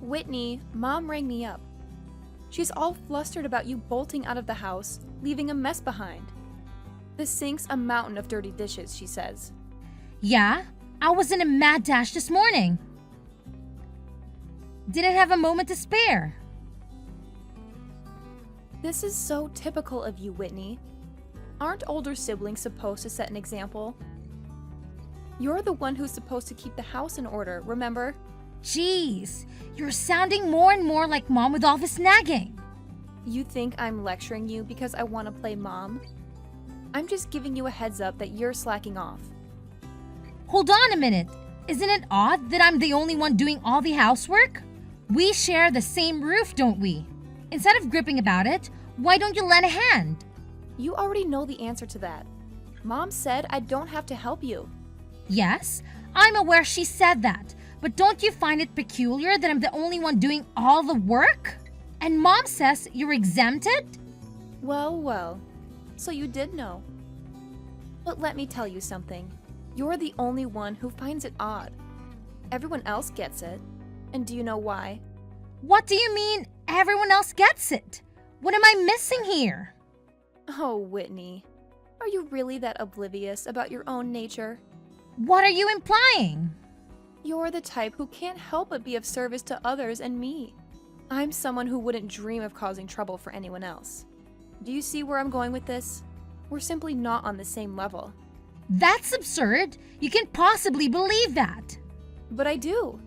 Whitney, Mom rang me up. She's all flustered about you bolting out of the house, leaving a mess behind. The sink's a mountain of dirty dishes, she says. Yeah, I was in a mad dash this morning. Didn't have a moment to spare. This is so typical of you, Whitney. Aren't older siblings supposed to set an example? You're the one who's supposed to keep the house in order, remember? Jeez, you're sounding more and more like Mom with all this nagging. You think I'm lecturing you because I want to play Mom? I'm just giving you a heads up that you're slacking off. Hold on a minute. Isn't it odd that I'm the only one doing all the housework? We share the same roof, don't we? Instead of gripping about it, why don't you lend a hand? You already know the answer to that. Mom said I don't have to help you. Yes, I'm aware she said that, but don't you find it peculiar that I'm the only one doing all the work? And Mom says you're exempted? Well, so you did know. But let me tell you something. You're the only one who finds it odd. Everyone else gets it. And do you know why? What do you mean everyone else gets it? What am I missing here? Oh, Whitney. Are you really that oblivious about your own nature? What are you implying? You're the type who can't help but be of service to others and me. I'm someone who wouldn't dream of causing trouble for anyone else. Do you see where I'm going with this? We're simply not on the same level. That's absurd. You can't possibly believe that. But I do.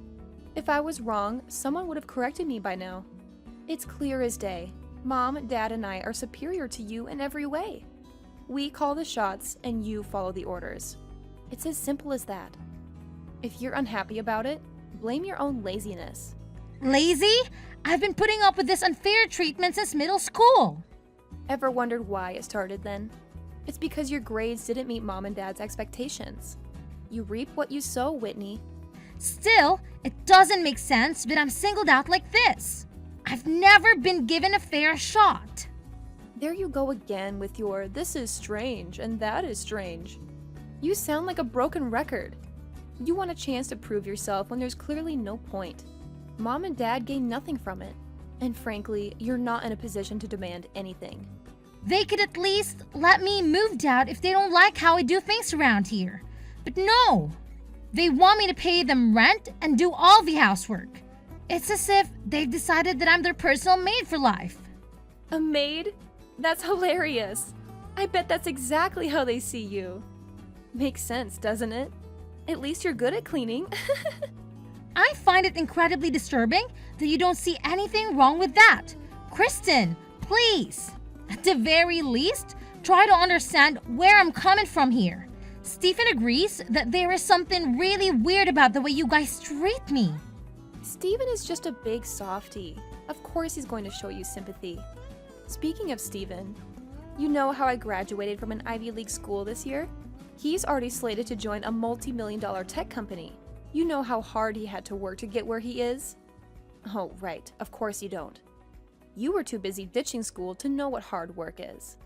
If I was wrong, someone would have corrected me by now. It's clear as day. Mom, Dad, and I are superior to you in every way. We call the shots and you follow the orders. It's as simple as that. If you're unhappy about it, blame your own laziness. Lazy? I've been putting up with this unfair treatment since middle school. Ever wondered why it started then? It's because your grades didn't meet Mom and Dad's expectations. You reap what you sow, Whitney. Still, it doesn't make sense that I'm singled out like this. I've never been given a fair shot. There you go again with your "this is strange" and "that is strange." You sound like a broken record. You want a chance to prove yourself when there's clearly no point. Mom and Dad gain nothing from it. And frankly, you're not in a position to demand anything. They could at least let me move out if they don't like how I do things around here. But no! They want me to pay them rent and do all the housework. It's as if they've decided that I'm their personal maid for life. A maid? That's hilarious. I bet that's exactly how they see you. Makes sense, doesn't it? At least you're good at cleaning. I find it incredibly disturbing that you don't see anything wrong with that. Kristen, please. At the very least, try to understand where I'm coming from here. Stephen agrees that there is something really weird about the way you guys treat me. Stephen is just a big softie. Of course he's going to show you sympathy. Speaking of Stephen, you know how I graduated from an Ivy League school this year? He's already slated to join a multi-million-dollar tech company. You know how hard he had to work to get where he is? Oh, right. Of course you don't. You were too busy ditching school to know what hard work is.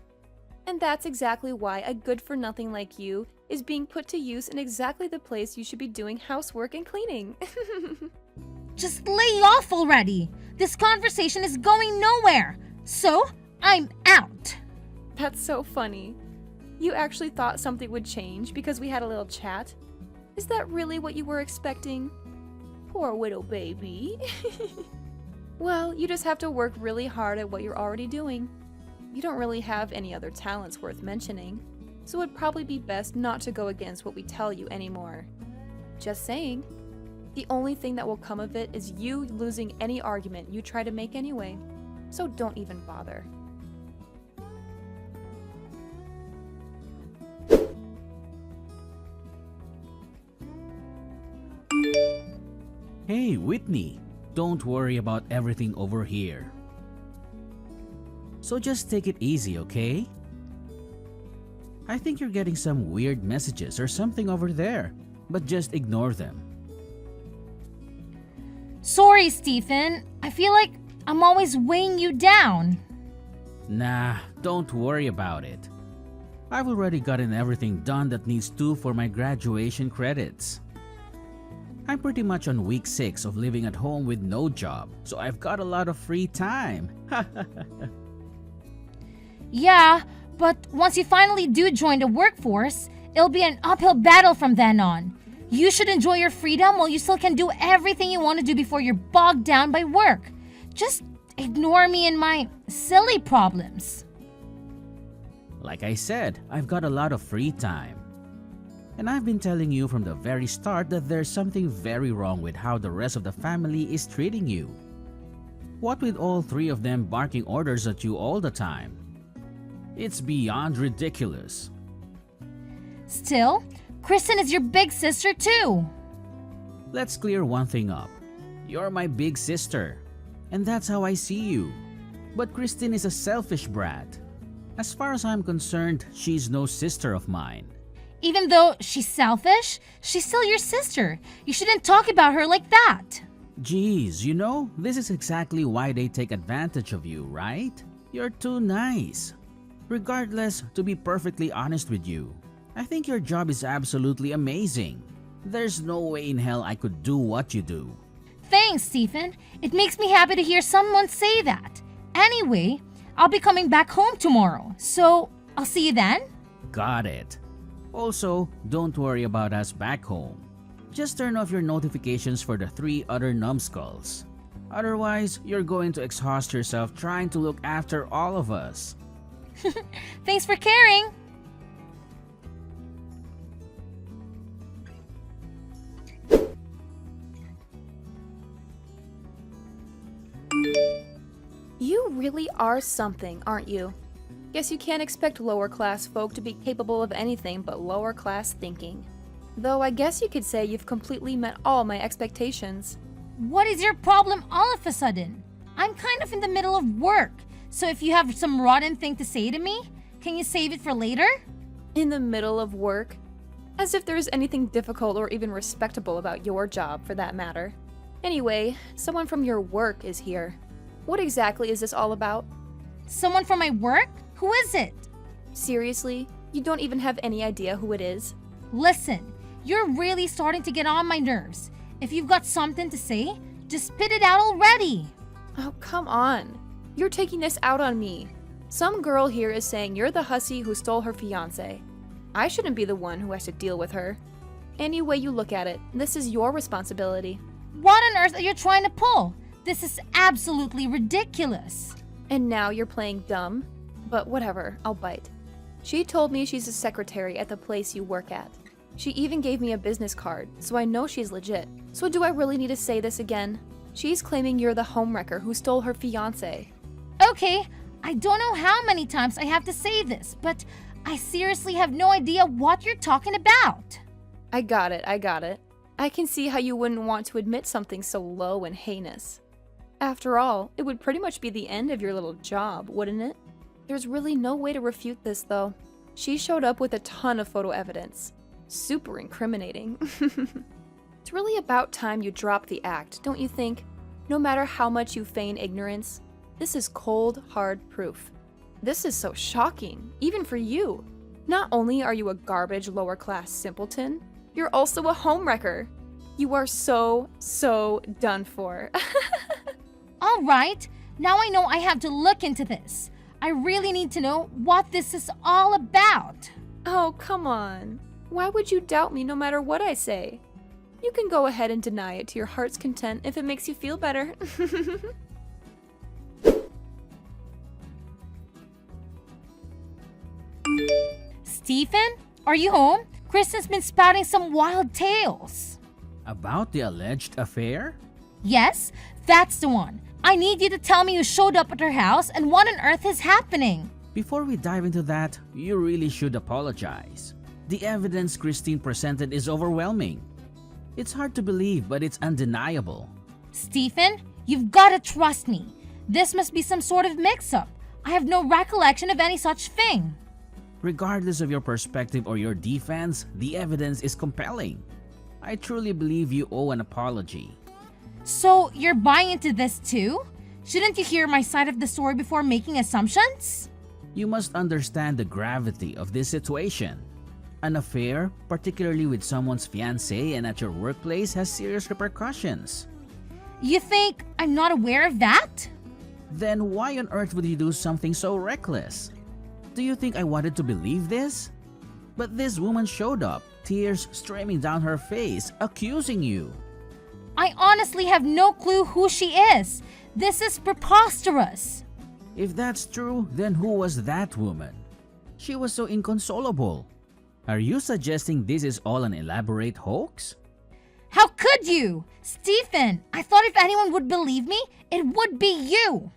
And that's exactly why a good-for-nothing like you is being put to use in exactly the place you should be doing housework and cleaning. Just lay off already. This conversation is going nowhere. So, I'm out. That's so funny. You actually thought something would change because we had a little chat? Is that really what you were expecting? Poor widow baby. Well, you just have to work really hard at what you're already doing. You don't really have any other talents worth mentioning, so it'd probably be best not to go against what we tell you anymore. Just saying. The only thing that will come of it is you losing any argument you try to make anyway, so don't even bother. Hey, Whitney, don't worry about everything over here. So just take it easy, okay? I think you're getting some weird messages or something over there, but just ignore them. Sorry, Stephen. I feel like I'm always weighing you down. Nah, don't worry about it. I've already gotten everything done that needs to for my graduation credits. I'm pretty much on week 6 of living at home with no job, so I've got a lot of free time. Yeah, but once you finally do join the workforce, it'll be an uphill battle from then on. You should enjoy your freedom while you still can do everything you want to do before you're bogged down by work. Just ignore me and my silly problems. Like I said, I've got a lot of free time. And I've been telling you from the very start that there's something very wrong with how the rest of the family is treating you. What with all 3 of them barking orders at you all the time? It's beyond ridiculous. Still, Kristen is your big sister too. Let's clear one thing up. You're my big sister, and that's how I see you. But Christine is a selfish brat. As far as I'm concerned, she's no sister of mine. Even though she's selfish, she's still your sister. You shouldn't talk about her like that. Geez, this is exactly why they take advantage of you, right? You're too nice. Regardless, to be perfectly honest with you, I think your job is absolutely amazing. There's no way in hell I could do what you do. Thanks, Stephen. It makes me happy to hear someone say that. Anyway, I'll be coming back home tomorrow, so I'll see you then. Got it. Also, don't worry about us back home. Just turn off your notifications for the 3 other numbskulls. Otherwise, you're going to exhaust yourself trying to look after all of us. Thanks for caring. You really are something, aren't you? Guess you can't expect lower class folk to be capable of anything but lower class thinking. Though I guess you could say you've completely met all my expectations. What is your problem all of a sudden? I'm kind of in the middle of work, so if you have some rotten thing to say to me, can you save it for later? In the middle of work? As if there's anything difficult or even respectable about your job, for that matter. Anyway, someone from your work is here. What exactly is this all about? Someone from my work? Who is it? Seriously? You don't even have any idea who it is? Listen, you're really starting to get on my nerves. If you've got something to say, just spit it out already. Oh, come on. You're taking this out on me. Some girl here is saying you're the hussy who stole her fiancé. I shouldn't be the one who has to deal with her. Any way you look at it, this is your responsibility. What on earth are you trying to pull? This is absolutely ridiculous. And now you're playing dumb? But whatever, I'll bite. She told me she's a secretary at the place you work at. She even gave me a business card, so I know she's legit. So do I really need to say this again? She's claiming you're the homewrecker who stole her fiancé. Okay, I don't know how many times I have to say this, but I seriously have no idea what you're talking about. I got it. I can see how you wouldn't want to admit something so low and heinous. After all, it would pretty much be the end of your little job, wouldn't it? There's really no way to refute this, though. She showed up with a ton of photo evidence. Super incriminating. It's really about time you drop the act, don't you think? No matter how much you feign ignorance, this is cold, hard proof. This is so shocking, even for you. Not only are you a garbage lower-class simpleton, you're also a homewrecker. You are so done for. All right, now I know I have to look into this. I really need to know what this is all about. Oh, come on. Why would you doubt me no matter what I say? You can go ahead and deny it to your heart's content if it makes you feel better. Stephen, are you home? Kristen's been spouting some wild tales. About the alleged affair? Yes, that's the one. I need you to tell me who showed up at her house and what on earth is happening. Before we dive into that, you really should apologize. The evidence Christine presented is overwhelming. It's hard to believe, but it's undeniable. Stephen, you've got to trust me. This must be some sort of mix-up. I have no recollection of any such thing. Regardless of your perspective or your defense, the evidence is compelling. I truly believe you owe an apology. So, you're buying into this too? Shouldn't you hear my side of the story before making assumptions? You must understand the gravity of this situation. An affair, particularly with someone's fiancé and at your workplace, has serious repercussions. You think I'm not aware of that? Then why on earth would you do something so reckless? Do you think I wanted to believe this? But this woman showed up, tears streaming down her face, accusing you. I honestly have no clue who she is. This is preposterous. If that's true, then who was that woman? She was so inconsolable. Are you suggesting this is all an elaborate hoax? How could you? Stephen, I thought if anyone would believe me, it would be you.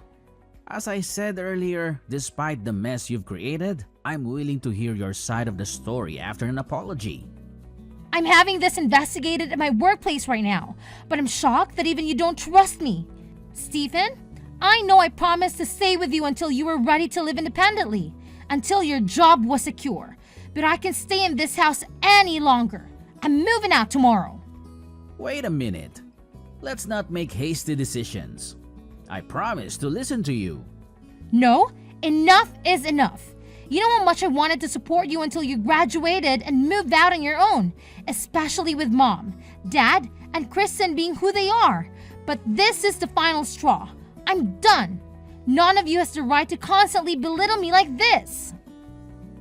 As I said earlier, despite the mess you've created, I'm willing to hear your side of the story after an apology. I'm having this investigated at my workplace right now, but I'm shocked that even you don't trust me. Stephen, I know I promised to stay with you until you were ready to live independently, until your job was secure, but I can stay in this house any longer. I'm moving out tomorrow. Wait a minute. Let's not make hasty decisions. I promise to listen to you. No, enough is enough. You know how much I wanted to support you until you graduated and moved out on your own, especially with Mom, Dad, and Kristen being who they are. But this is the final straw. I'm done. None of you has the right to constantly belittle me like this.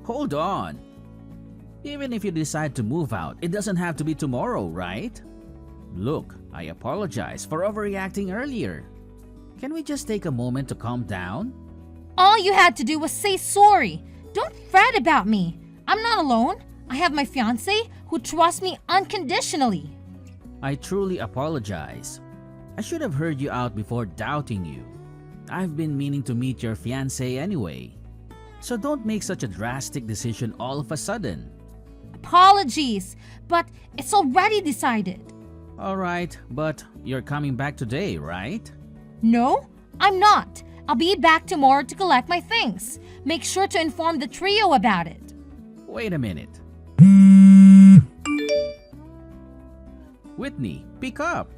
Hold on. Even if you decide to move out, it doesn't have to be tomorrow, right? Look, I apologize for overreacting earlier. Can we just take a moment to calm down? All you had to do was say sorry. Don't fret about me. I'm not alone. I have my fiancé who trusts me unconditionally. I truly apologize. I should have heard you out before doubting you. I've been meaning to meet your fiancé anyway. So don't make such a drastic decision all of a sudden. Apologies, but it's already decided. Alright, but you're coming back today, right? No, I'm not. I'll be back tomorrow to collect my things. Make sure to inform the trio about it. Wait a minute. Whitney, pick up.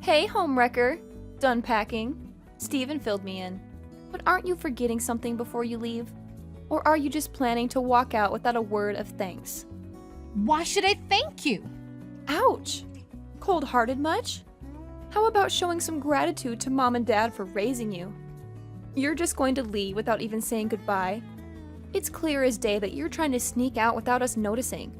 Hey, homewrecker. Done packing? Steven filled me in. But aren't you forgetting something before you leave? Or are you just planning to walk out without a word of thanks? Why should I thank you? Ouch! Cold-hearted much? How about showing some gratitude to Mom and Dad for raising you? You're just going to leave without even saying goodbye? It's clear as day that you're trying to sneak out without us noticing.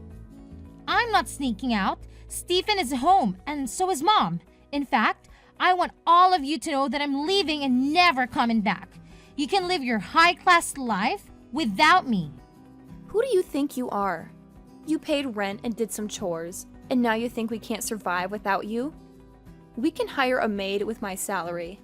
I'm not sneaking out. Stephen is home, and so is Mom. In fact, I want all of you to know that I'm leaving and never coming back. You can live your high-class life without me. Who do you think you are? You paid rent and did some chores, and now you think we can't survive without you? We can hire a maid with my salary.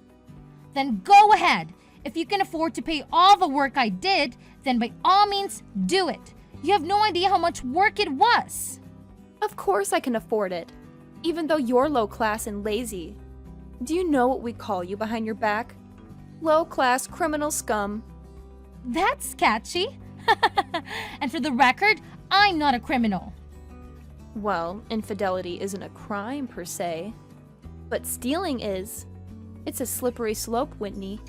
Then go ahead. If you can afford to pay all the work I did, then by all means, do it. You have no idea how much work it was. Of course I can afford it, even though you're low class and lazy. Do you know what we call you behind your back? Low class criminal scum. That's catchy. And for the record, I'm not a criminal. Well, infidelity isn't a crime per se, but stealing is. It's a slippery slope, Whitney.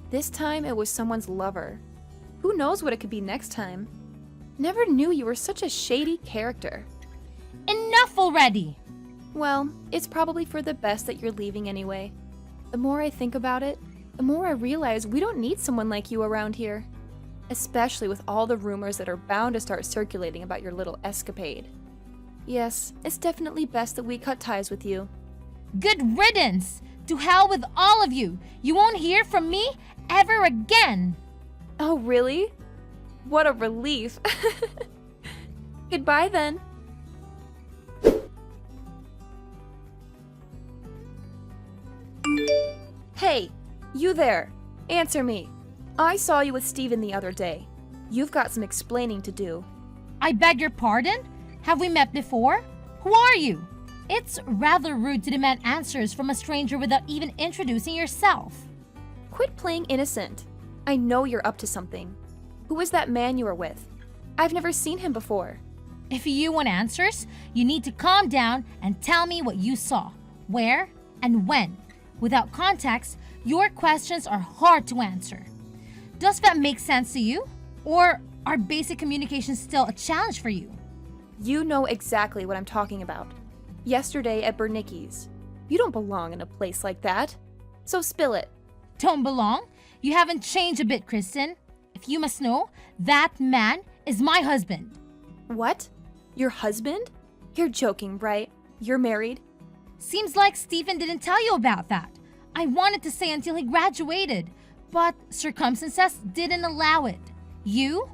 This time it was someone's lover. Who knows what it could be next time? Never knew you were such a shady character. Enough already. Well, it's probably for the best that you're leaving anyway. The more I think about it, the more I realize we don't need someone like you around here. Especially with all the rumors that are bound to start circulating about your little escapade. Yes, it's definitely best that we cut ties with you. Good riddance. To hell with all of you. You won't hear from me ever again. Oh, really? What a relief. Goodbye then. Hey, you there. Answer me. I saw you with Steven the other day. You've got some explaining to do. I beg your pardon? Have we met before? Who are you? It's rather rude to demand answers from a stranger without even introducing yourself. Quit playing innocent. I know you're up to something. Who is that man you were with? I've never seen him before. If you want answers, you need to calm down and tell me what you saw, where, and when. Without context, Your questions are hard to answer. Does that make sense to you? Or are basic communications still a challenge for you? You know exactly what I'm talking about. Yesterday at Bernicki's. You don't belong in a place like that. So spill it. Don't belong? You haven't changed a bit, Kristen. If you must know, that man is my husband. What? Your husband? You're joking, right? You're married? Seems like Stephen didn't tell you about that. I wanted to say until he graduated, but circumstances didn't allow it. You,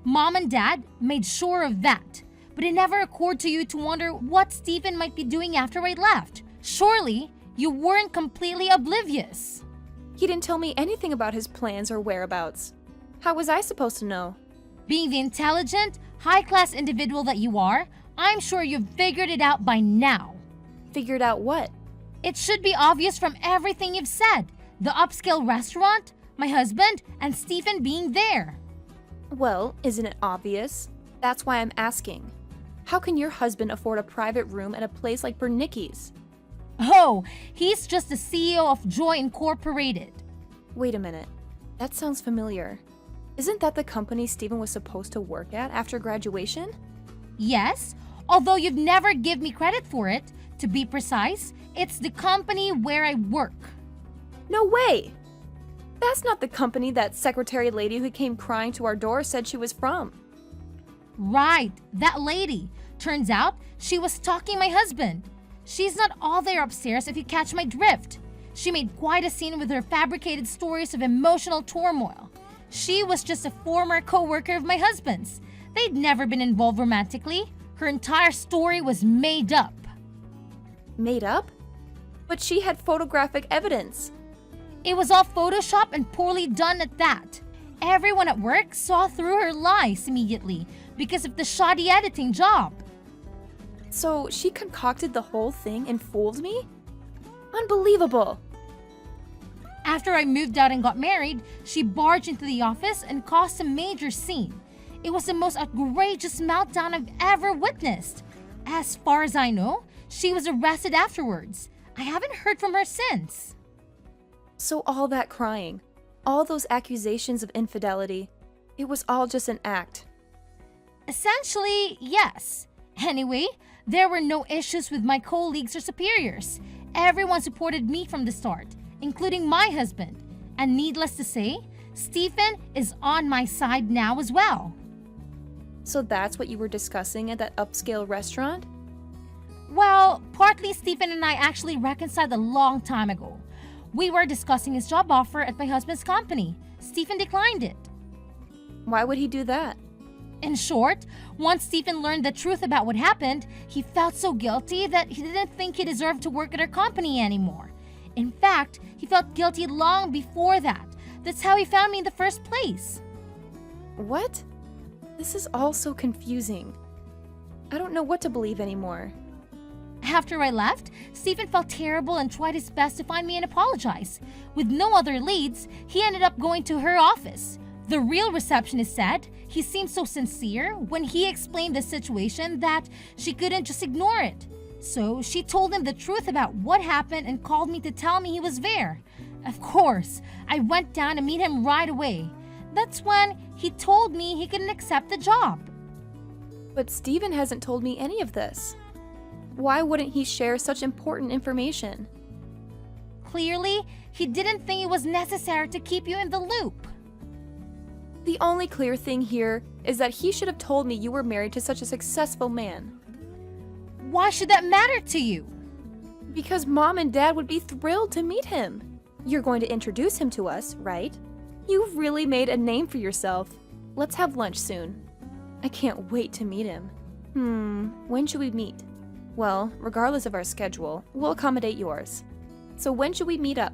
Mom and Dad made sure of that, but it never occurred to you to wonder what Stephen might be doing after I left. Surely, you weren't completely oblivious. He didn't tell me anything about his plans or whereabouts. How was I supposed to know? Being the intelligent, high-class individual that you are, I'm sure you've figured it out by now. Figured out what? It should be obvious from everything you've said. The upscale restaurant, my husband, and Stephen being there. Well, isn't it obvious? That's why I'm asking. How can your husband afford a private room at a place like Bernicki's? Oh, he's just the CEO of Joy Incorporated. Wait a minute. That sounds familiar. Isn't that the company Stephen was supposed to work at after graduation? Yes, although you've never given me credit for it. To be precise, it's the company where I work. No way! That's not the company that secretary lady who came crying to our door said she was from. Right, that lady. Turns out she was stalking my husband. She's not all there upstairs if you catch my drift. She made quite a scene with her fabricated stories of emotional turmoil. She was just a former co-worker of my husband's. They'd never been involved romantically. Her entire story was made up. Made up? But she had photographic evidence. It was all Photoshop and poorly done at that. Everyone at work saw through her lies immediately because of the shoddy editing job. So she concocted the whole thing and fooled me? Unbelievable! After I moved out and got married, she barged into the office and caused a major scene. It was the most outrageous meltdown I've ever witnessed. As far as I know, she was arrested afterwards. I haven't heard from her since. So all that crying, all those accusations of infidelity, it was all just an act. Essentially, yes. Anyway, there were no issues with my colleagues or superiors. Everyone supported me from the start, including my husband. And needless to say, Stephen is on my side now as well. So that's what you were discussing at that upscale restaurant? Well, partly Stephen and I actually reconciled a long time ago. We were discussing his job offer at my husband's company. Stephen declined it. Why would he do that? In short, once Stephen learned the truth about what happened, he felt so guilty that he didn't think he deserved to work at our company anymore. In fact, he felt guilty long before that. That's how he found me in the first place. What? This is all so confusing. I don't know what to believe anymore. After I left, Stephen felt terrible and tried his best to find me and apologize. With no other leads, he ended up going to her office. The real receptionist said he seemed so sincere when he explained the situation that she couldn't just ignore it. So she told him the truth about what happened and called me to tell me he was there. Of course, I went down to meet him right away. That's when he told me he couldn't accept the job. But Stephen hasn't told me any of this. Why wouldn't he share such important information? Clearly, he didn't think it was necessary to keep you in the loop. The only clear thing here is that he should have told me you were married to such a successful man. Why should that matter to you? Because Mom and Dad would be thrilled to meet him. You're going to introduce him to us, right? You've really made a name for yourself. Let's have lunch soon. I can't wait to meet him. When should we meet? Well, regardless of our schedule, we'll accommodate yours. So when should we meet up?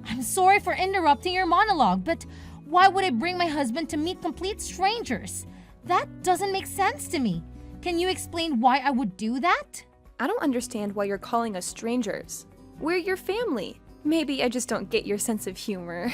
I'm sorry for interrupting your monologue, but why would I bring my husband to meet complete strangers? That doesn't make sense to me. Can you explain why I would do that? I don't understand why you're calling us strangers. We're your family. Maybe I just don't get your sense of humor.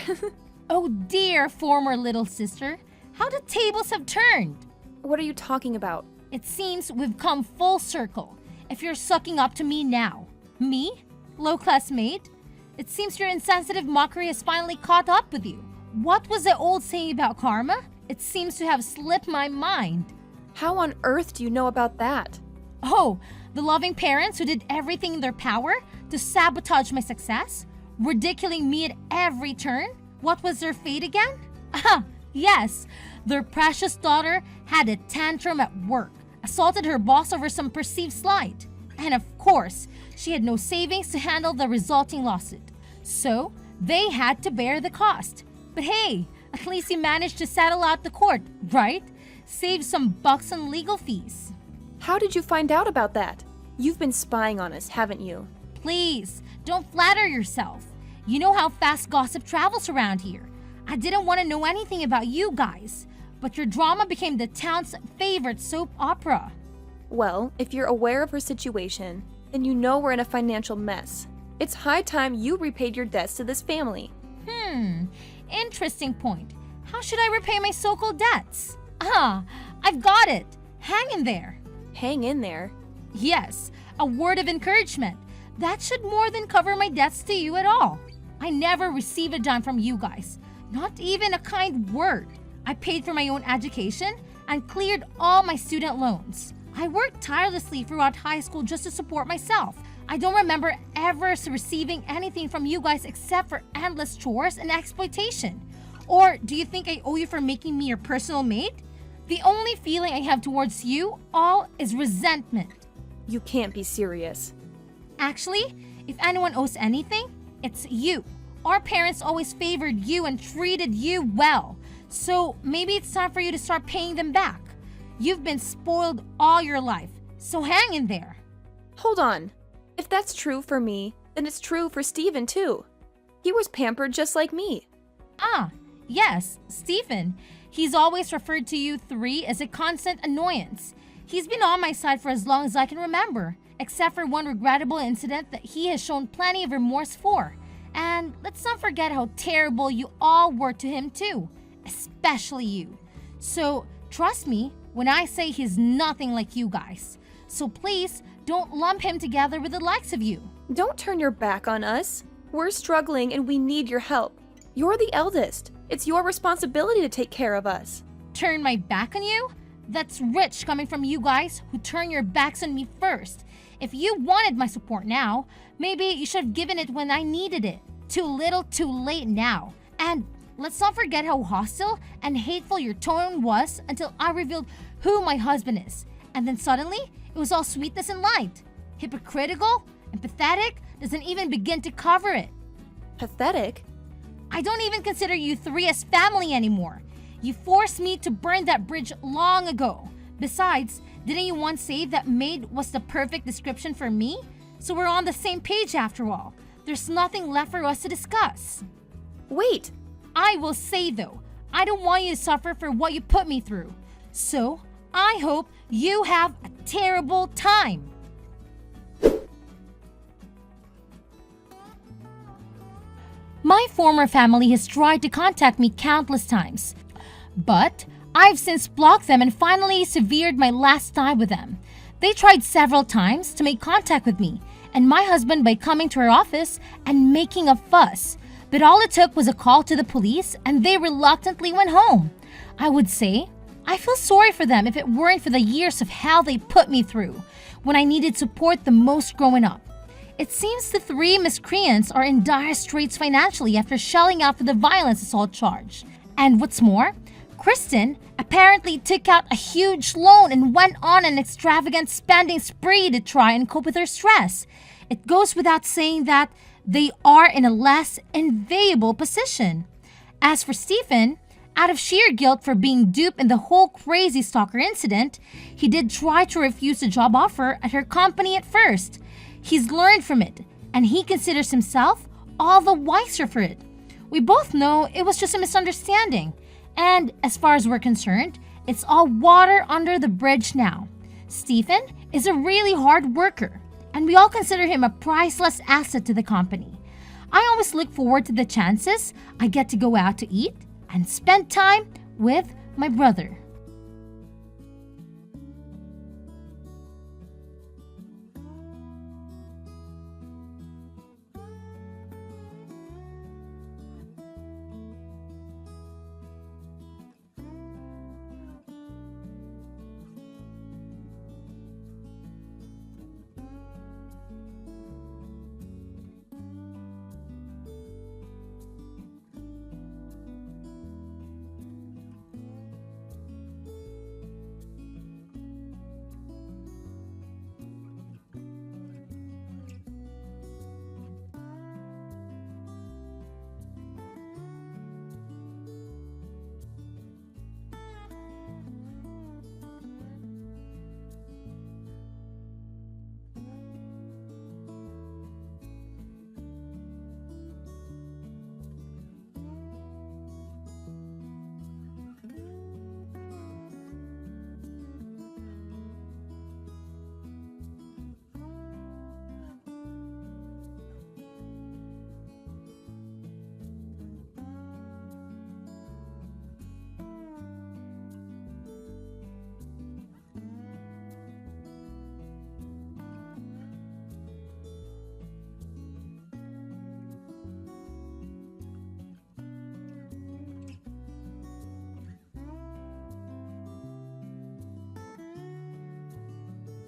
Oh dear, former little sister. How the tables have turned. What are you talking about? It seems we've come full circle. If you're sucking up to me now. Me? Low-class maid? It seems your insensitive mockery has finally caught up with you. What was the old saying about karma? It seems to have slipped my mind. How on earth do you know about that? Oh, the loving parents who did everything in their power to sabotage my success? Ridiculing me at every turn? What was their fate again? Ah, yes, their precious daughter had a tantrum at work, assaulted her boss over some perceived slight. And of course, she had no savings to handle the resulting lawsuit. So, they had to bear the cost. But hey, at least he managed to settle out the court, right? Save some bucks on legal fees. How did you find out about that? You've been spying on us, haven't you? Please, don't flatter yourself. You know how fast gossip travels around here. I didn't want to know anything about you guys, but your drama became the town's favorite soap opera. Well, if you're aware of her situation, then you know we're in a financial mess. It's high time you repaid your debts to this family. Interesting point. How should I repay my so-called debts? Ah, I've got it. Hang in there. Hang in there. Yes, a word of encouragement. That should more than cover my debts to you at all. I never received a dime from you guys. Not even a kind word. I paid for my own education and cleared all my student loans. I worked tirelessly throughout high school just to support myself. I don't remember ever receiving anything from you guys except for endless chores and exploitation. Or do you think I owe you for making me your personal mate? The only feeling I have towards you all is resentment. You can't be serious. Actually, if anyone owes anything, it's you. Our parents always favored you and treated you well. So maybe it's time for you to start paying them back. You've been spoiled all your life, so hang in there. Hold on. If that's true for me, then it's true for Steven too. He was pampered just like me. Ah, yes, Stephen. He's always referred to you three as a constant annoyance. He's been on my side for as long as I can remember, except for one regrettable incident that he has shown plenty of remorse for. And let's not forget how terrible you all were to him too, especially you. So trust me when I say he's nothing like you guys. So please don't lump him together with the likes of you. Don't turn your back on us. We're struggling and we need your help. You're the eldest. It's your responsibility to take care of us. Turn my back on you? That's rich coming from you guys who turn your backs on me first. If you wanted my support now, maybe you should have given it when I needed it. Too little, too late now. And let's not forget how hostile and hateful your tone was until I revealed who my husband is. And then suddenly, it was all sweetness and light. Hypocritical and pathetic doesn't even begin to cover it. Pathetic? I don't even consider you three as family anymore. You forced me to burn that bridge long ago. Besides, didn't you once say that maid was the perfect description for me? So we're on the same page after all. There's nothing left for us to discuss. Wait! I will say though, I don't want you to suffer for what you put me through. So, I hope you have a terrible time. My former family has tried to contact me countless times, but I've since blocked them and finally severed my last tie with them. They tried several times to make contact with me and my husband by coming to our office and making a fuss, but all it took was a call to the police and they reluctantly went home. I would say, I feel sorry for them if it weren't for the years of hell they put me through when I needed support the most growing up. It seems the three miscreants are in dire straits financially after shelling out for the violence assault charge. And what's more, Kristen apparently took out a huge loan and went on an extravagant spending spree to try and cope with her stress. It goes without saying that they are in a less enviable position. As for Stephen, out of sheer guilt for being duped in the whole crazy stalker incident, he did try to refuse the job offer at her company at first. He's learned from it, and he considers himself all the wiser for it. We both know it was just a misunderstanding, and as far as we're concerned, it's all water under the bridge now. Stephen is a really hard worker, and we all consider him a priceless asset to the company. I always look forward to the chances I get to go out to eat and spend time with my brother.